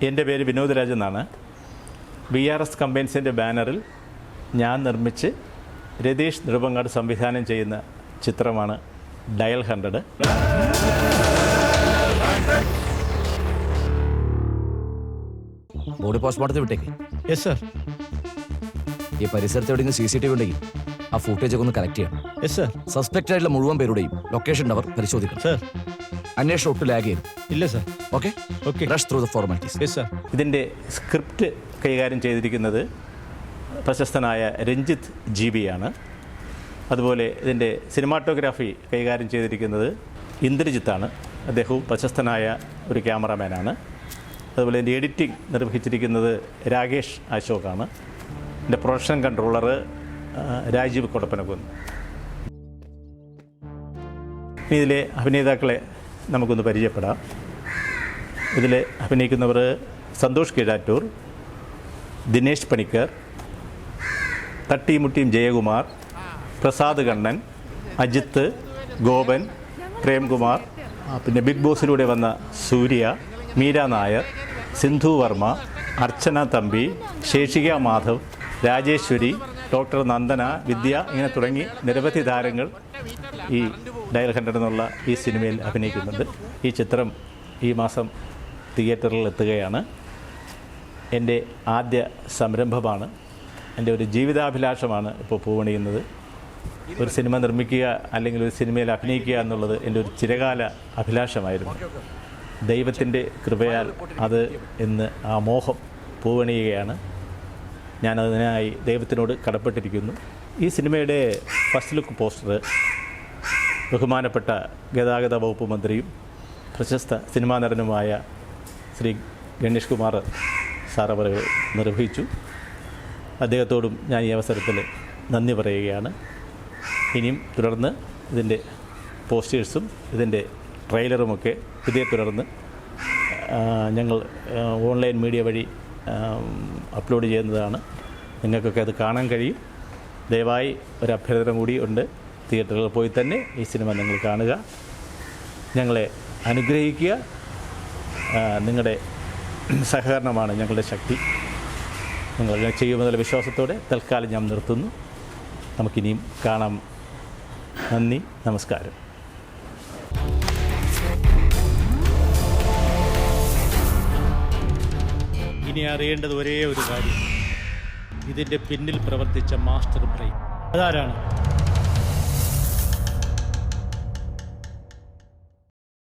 എൻ്റെ പേര് വിനോദ് രാജ് എന്നാണ്. VRS കമ്പൈൻസിൻ്റെ ബാനറിൽ ഞാൻ നിർമ്മിച്ച് രതീഷ് നെടുമങ്ങാട് സംവിധാനം ചെയ്യുന്ന ചിത്രമാണ് ഡയൽ 100. ബോഡി പോസ്റ്റ്മോർട്ടത്തിന് വിട്ടേക്ക്. Yes sir. ഈ പരിസരത്ത് എവിടെയെങ്കിലും CCTV ഉണ്ടെങ്കിൽ ആ ഫുട്ടേജ് ഒക്കെ ഒന്ന് കളക്ട് ചെയ്യണം. Yes sir. സസ്പെക്റ്റ് ആയിട്ടുള്ള മുഴുവൻ പേരുടെയും ലൊക്കേഷൻ അവർ പരിശോധിക്കണം. സർ. അന്വേഷണം ഒട്ടും ലാഗ് ചെയ്യും. ഇല്ല sir. Okay okay. Rush through the formalities. Yes sir. ഇതിൻ്റെ സ്ക്രിപ്റ്റ് കൈകാര്യം ചെയ്തിരിക്കുന്നത് പ്രശസ്തനായ രഞ്ജിത്ത് GB ആണ്. അതുപോലെ ഇതിൻ്റെ സിനിമാറ്റോഗ്രാഫി കൈകാര്യം ചെയ്തിരിക്കുന്നത് ഇന്ദ്രജിത്താണ്. അദ്ദേഹവും പ്രശസ്തനായ ഒരു ക്യാമറാമാനാണ്. അതുപോലെ ഇതിൻ്റെ എഡിറ്റിംഗ് നിർവഹിച്ചിരിക്കുന്നത് രാകേഷ് അശോകാണ്. എൻ്റെ പ്രൊഡക്ഷൻ കൺട്രോളർ രാജീവ് കൊടപ്പനക്കുന്ന്. ഇനി ഇതിലെ അഭിനേതാക്കളെ നമുക്കൊന്ന് പരിചയപ്പെടാം. ഇതിൽ അഭിനയിക്കുന്നവർ സന്തോഷ് കീഴാറ്റൂർ, ദിനേശ് പണിക്കർ, തട്ടിമുട്ടിയും ജയകുമാർ, പ്രസാദ് കണ്ണൻ, അജിത്ത്, ഗോപൻ, പ്രേംകുമാർ, പിന്നെ ബിഗ് ബോസിലൂടെ വന്ന സൂര്യ, മീര നായർ, സിന്ധു വർമ്മ, അർച്ചന തമ്പി, ശേഷിക മാധവ്, രാജേശ്വരി, ഡോക്ടർ നന്ദന, വിദ്യ, ഇങ്ങനെ തുടങ്ങി നിരവധി താരങ്ങൾ ഈ ഡയൽ 100 എന്നുള്ള ഈ സിനിമയിൽ അഭിനയിക്കുന്നുണ്ട്. ഈ ചിത്രം ഈ മാസം തിയേറ്ററിൽ എത്തുകയാണ്. എൻ്റെ ആദ്യ സംരംഭമാണ്. എൻ്റെ ഒരു ജീവിതാഭിലാഷമാണ് ഇപ്പോൾ പൂവണിയുന്നത്. ഒരു സിനിമ നിർമ്മിക്കുക അല്ലെങ്കിൽ ഒരു സിനിമയിൽ അഭിനയിക്കുക എന്നുള്ളത് എൻ്റെ ഒരു ചിരകാല അഭിലാഷമായിരുന്നു. ദൈവത്തിൻ്റെ കൃപയാൽ അത് ഇന്ന് ആ മോഹം പൂവണിയുകയാണ്. ഞാനതിനായി ദൈവത്തിനോട് കടപ്പെട്ടിരിക്കുന്നു. ഈ സിനിമയുടെ ഫസ്റ്റ് ലുക്ക് പോസ്റ്റർ ബഹുമാനപ്പെട്ട ഗതാഗത വകുപ്പ് മന്ത്രിയും പ്രശസ്ത സിനിമാ നടനുമായ ശ്രീ ഗണേഷ് കുമാർ സാർ അവർ നിർവഹിച്ചു. അദ്ദേഹത്തോടും ഞാൻ ഈ അവസരത്തിൽ നന്ദി പറയുകയാണ്. ഇനിയും തുടർന്ന് ഇതിൻ്റെ പോസ്റ്റേഴ്സും ഇതിൻ്റെ ട്രെയിലറുമൊക്കെ ഇതേ തുടർന്ന് ഞങ്ങൾ ഓൺലൈൻ മീഡിയ വഴി അപ്ലോഡ് ചെയ്യുന്നതാണ്. നിങ്ങൾക്കൊക്കെ അത് കാണാൻ കഴിയും. ദയവായി ഒരു അഭ്യർത്ഥന കൂടി ഉണ്ട്. തിയേറ്ററുകളിൽ പോയി തന്നെ ഈ സിനിമ നിങ്ങൾ കാണുക, ഞങ്ങളെ അനുഗ്രഹിക്കുക. നിങ്ങളുടെ സഹകരണമാണ് ഞങ്ങളുടെ ശക്തി. നിങ്ങൾ ചെയ്യുമെന്നുള്ള വിശ്വാസത്തോടെ തൽക്കാലം ഞാൻ നിർത്തുന്നു. നമുക്കിനിയും കാണാം. നന്ദി, നമസ്കാരം. ഇനി അറിയേണ്ടത് ഒരേ ഒരു കാര്യം, ഇതിൻ്റെ പിന്നിൽ പ്രവർത്തിച്ച മാസ്റ്റർ ബ്രെയിൻ അതാരാണ്?